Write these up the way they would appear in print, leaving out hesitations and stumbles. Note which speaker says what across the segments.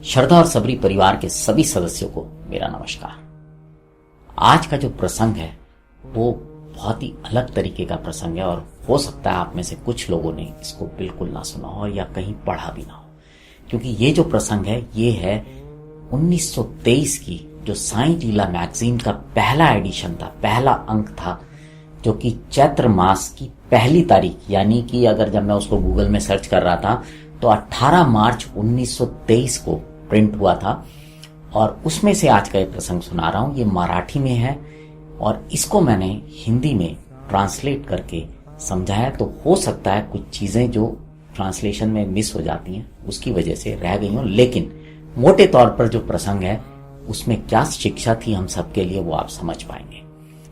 Speaker 1: श्रद्धा और सबरी परिवार के सभी सदस्यों को मेरा नमस्कार। आज का जो प्रसंग है वो बहुत ही अलग तरीके का प्रसंग है और हो सकता है आप में से कुछ लोगों ने इसको बिल्कुल ना सुना हो या कहीं पढ़ा भी ना हो, क्योंकि ये जो प्रसंग है ये है 1923 की जो साईं लीला मैगजीन का पहला एडिशन था, पहला अंक था, जो कि चैत्र मास की पहली तारीख, यानी कि अगर जब मैं उसको गूगल में सर्च कर रहा था तो 18 मार्च 1923 को प्रिंट हुआ था। और उसमें से आज का ये प्रसंग सुना रहा हूं। ये मराठी में है और इसको मैंने हिंदी में ट्रांसलेट करके समझाया, तो हो सकता है कुछ चीजें जो ट्रांसलेशन में मिस हो जाती हैं उसकी वजह से रह गई हों, लेकिन मोटे तौर पर जो प्रसंग है उसमें क्या शिक्षा थी हम सबके लिए वो आप समझ पाएंगे।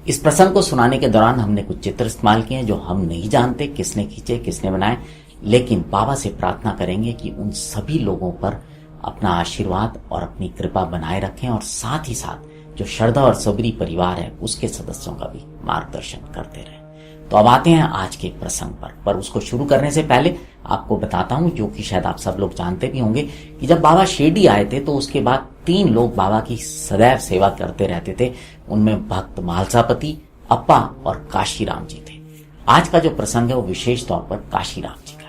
Speaker 1: इस प्रसंग को सुनाने के दौरान हमने कुछ चित्र इस्तेमाल किए हैं जो हम नहीं जानते किसने खींचे, किसने बनाए, लेकिन बाबा से प्रार्थना करेंगे कि उन सभी लोगों पर अपना आशीर्वाद और अपनी कृपा बनाए रखें और साथ ही साथ जो श्रद्धा और सबरी परिवार है उसके सदस्यों का भी मार्गदर्शन करते रहें। तो अब आते हैं आज के प्रसंग पर उसको शुरू करने से पहले आपको बताता हूं, जो कि शायद आप सब लोग जानते भी होंगे, कि जब बाबा शिरडी आए थे तो उसके बाद 3 लोग बाबा की सदैव सेवा करते रहते थे। उनमें भक्त मालसापति, अप्पा और काशीराम जी थे। आज का जो प्रसंग है वो विशेष तौर पर काशीराम जी का है।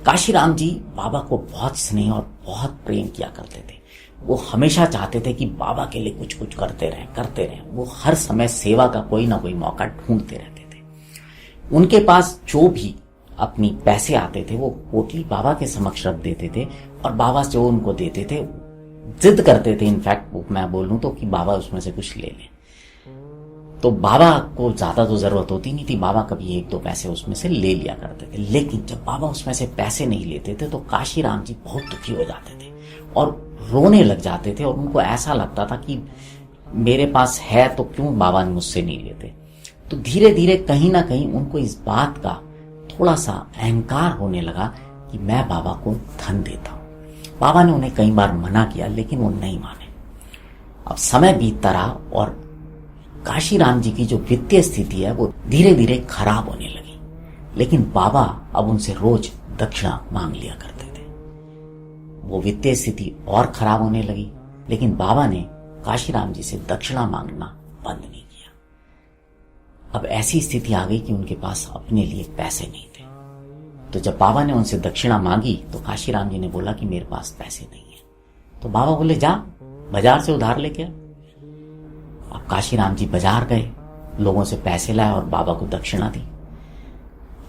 Speaker 1: काशीराम जी बाबा को बहुत स्नेह और बहुत प्रेम किया करते थे। वो हमेशा चाहते थे कि बाबा के लिए कुछ कुछ करते रहें। वो हर समय सेवा का कोई ना कोई मौका ढूंढते रहते थे। उनके पास जो भी अपनी पैसे आते थे वो पोटली बाबा के समक्ष रख देते थे और बाबा जो उनको देते थे जिद करते थे, इनफैक्ट मैं बोलूं तो, कि बाबा उसमें से कुछ ले लें। तो बाबा को ज्यादा तो जरूरत होती नहीं थी, बाबा कभी 1-2 पैसे उसमें से ले लिया करते थे। लेकिन जब बाबा उसमें से पैसे नहीं लेते थे तो काशीराम जी बहुत दुखी हो जाते थे और रोने लग जाते थे और उनको ऐसा लगता था कि मेरे पास है तो क्यों बाबा मुझसे नहीं लेते। तो धीरे धीरे कहीं ना कहीं उनको इस बात का थोड़ा सा अहंकार होने लगा कि मैं बाबा को धन देता हूं। बाबा ने उन्हें कई बार मना किया लेकिन वो नहीं माने। अब समय बीतता रहा और काशीराम जी की जो वित्तीय स्थिति है वो धीरे धीरे खराब होने लगी, लेकिन बाबा अब उनसे रोज दक्षिणा मांग लिया करते थे। वो वित्तीय स्थिति और खराब होने लगी, लेकिन बाबा ने काशीराम जी से दक्षिणा मांगना बंद नहीं किया। अब ऐसी स्थिति आ गई कि उनके पास अपने लिए पैसे नहीं थे। तो जब बाबा ने उनसे दक्षिणा मांगी तो काशीराम जी ने बोला कि मेरे पास पैसे नहीं है। तो बाबा बोले जा बाजार से उधार लेके आ। अब काशीराम जी बाजार गए, लोगों से पैसे लाए और बाबा को दक्षिणा दी।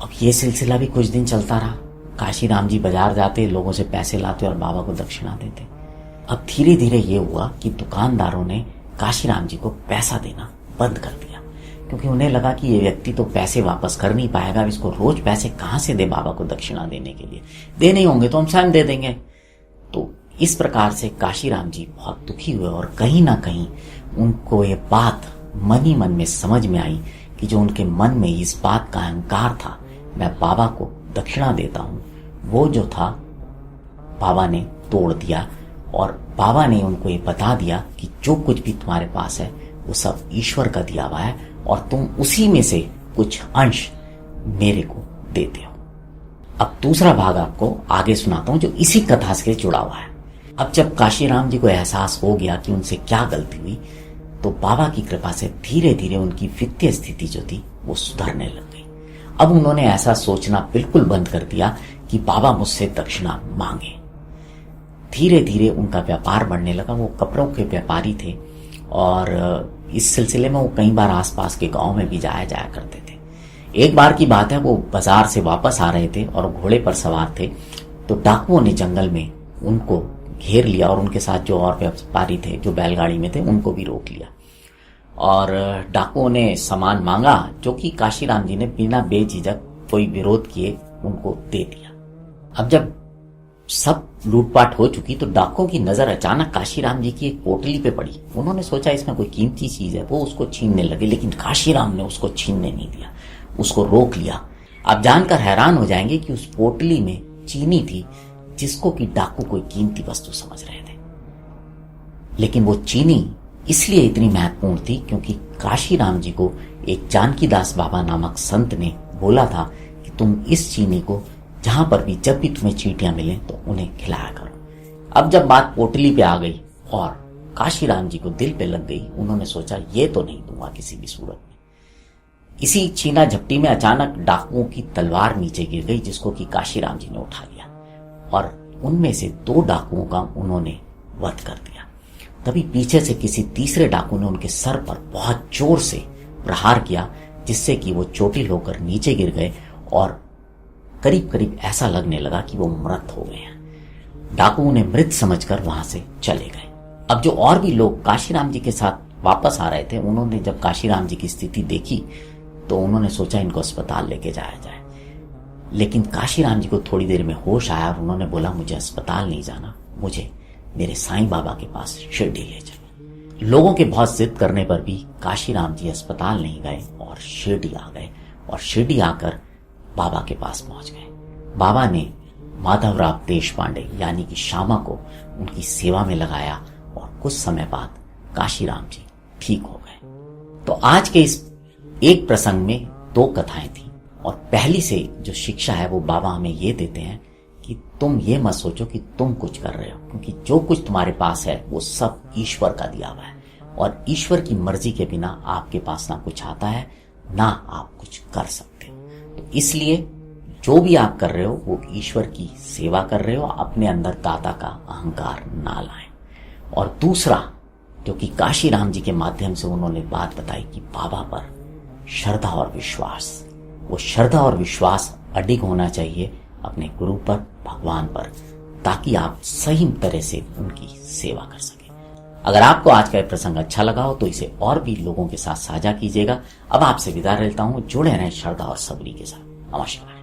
Speaker 1: अब ये सिलसिला भी कुछ दिन चलता रहा। काशीराम जी बाजार जाते, लोगों से पैसे लाते और बाबा को दक्षिणा देते। अब धीरे धीरे ये हुआ कि दुकानदारों ने काशीराम जी को पैसा देना बंद कर दिया, क्योंकि उन्हें लगा कि ये व्यक्ति तो पैसे वापस कर नहीं पाएगा, इसको रोज पैसे कहां से दे बाबा को दक्षिणा देने के लिए। देने होंगे तो हम स्वयं दे देंगे। तो इस प्रकार से काशीराम जी बहुत दुखी हुए और कहीं ना कहीं उनको ये बात मन ही मन में समझ में आई कि जो उनके मन में इस बात का अहंकार था, मैं बाबा को दक्षिणा देता हूं, वो जो था बाबा ने तोड़ दिया। और बाबा ने उनको ये बता दिया कि जो कुछ भी तुम्हारे पास है वो सब ईश्वर का दिया हुआ है और तुम उसी में से कुछ अंश मेरे को देते हो। अब दूसरा भाग आपको आगे सुनाता हूं जो इसी कथा से जुड़ा हुआ है। अब जब काशीराम जी को एहसास हो गया कि उनसे क्या गलती हुई, तो बाबा की कृपा से धीरे धीरे उनकी वित्तीय स्थिति जो थी वो सुधरने लग गई। अब उन्होंने ऐसा सोचना बिल्कुल बंद कर दिया कि बाबा मुझसे दक्षिणा मांगे। धीरे धीरे उनका व्यापार बढ़ने लगा। वो कपड़ों के व्यापारी थे और इस सिलसिले में वो कई बार आसपास के गांव में भी जाया करते थे। एक बार की बात है, वो बाजार से वापस आ रहे थे और घोड़े पर सवार थे, तो डाकुओं ने जंगल में उनको घेर लिया और उनके साथ जो और व्यापारी थे जो बैलगाड़ी में थे उनको भी रोक लिया। और डाकुओं ने सामान मांगा जो कि काशीराम जी ने बिना बेझिझक कोई विरोध किए उनको दे दिया। अब जब सब लूटपाट हो चुकी तो डाकुओं की नजर अचानक काशीराम जी की एक पोटली पे पड़ी। उन्होंने सोचा इसमें कोई कीमती चीज है, वो उसको छीनने लगे, लेकिन काशीराम ने उसको छीनने नहीं दिया, उसको रोक लिया। आप जानकर हैरान हो जाएंगे कि उस पोटली में चीनी थी जिसको कि डाकू कोई कीमती वस्तु समझ रहे थे। लेकिन वो चीनी इसलिए इतनी महत्वपूर्ण थी क्योंकि काशीराम जी को एक जानकीदास बाबा नामक संत ने बोला था कि तुम इस चीनी को जहां पर भी जब भी तुम्हें चींटियां मिलें तो उन्हें खिलाया करो। अब जब बात पोटली पे आ गई और काशीराम जी को दिल पे लग गई, उन्होंने सोचा ये तो नहीं दूंगा किसी भी सूरत में। इसी छीना झपटी में अचानक डाकुओं की तलवार नीचे गिर गई, जिसको कि काशीराम जी ने उठा लिया और उनमें से 2 डाकुओं का उन्होंने वध कर दिया। तभी पीछे से किसी तीसरे डाकू ने उनके सर पर बहुत जोर से प्रहार किया, जिससे कि वो चोटिल होकर नीचे गिर गए और करीब करीब ऐसा लगने लगा कि वो मृत हो गए हैं। डाकू उन्हें मृत समझकर वहां से चले गए। अब जो और भी लोग काशीराम जी के साथ वापस आ रहे थे, उन्होंने जब काशीराम जी की स्थिति देखी तो उन्होंने सोचा इनको अस्पताल लेके जाया जाए। लेकिन काशीराम जी को थोड़ी देर में होश आया और उन्होंने बोला, मुझे अस्पताल नहीं जाना, मुझे मेरे साईं बाबा के पास शिरडी ले चलो। लोगों के बहुत जिद करने पर भी काशीराम जी अस्पताल नहीं गए और शिरडी आ गए और शिरडी आकर बाबा के पास पहुंच गए। बाबा ने माधवराव देशपांडे यानी कि श्यामा को उनकी सेवा में लगाया और कुछ समय बाद काशीराम जी ठीक हो गए। तो आज के इस एक प्रसंग में 2 कथाएं थी और पहली से जो शिक्षा है वो बाबा हमें ये देते हैं कि तुम ये मत सोचो कि तुम कुछ कर रहे हो, क्योंकि जो कुछ तुम्हारे पास है वो सब ईश्वर का दिया हुआ है और ईश्वर की मर्जी के बिना आपके पास ना कुछ आता है ना आप कुछ कर सकते हो। तो इसलिए जो भी आप कर रहे हो वो ईश्वर की सेवा कर रहे हो, अपने अंदर दाता का अहंकार ना लाएं। और दूसरा, जो कि काशीराम जी के माध्यम से उन्होंने बात बताई कि बाबा पर श्रद्धा और विश्वास, वो श्रद्धा और विश्वास अडिग होना चाहिए अपने गुरु पर, भगवान पर, ताकि आप सही तरह से उनकी सेवा कर सकें। अगर आपको आज का यह प्रसंग अच्छा लगा हो तो इसे और भी लोगों के साथ साझा कीजिएगा। अब आपसे विदा लेता हूं, जुड़े रहें श्रद्धा और सबरी के साथ। नमस्कार।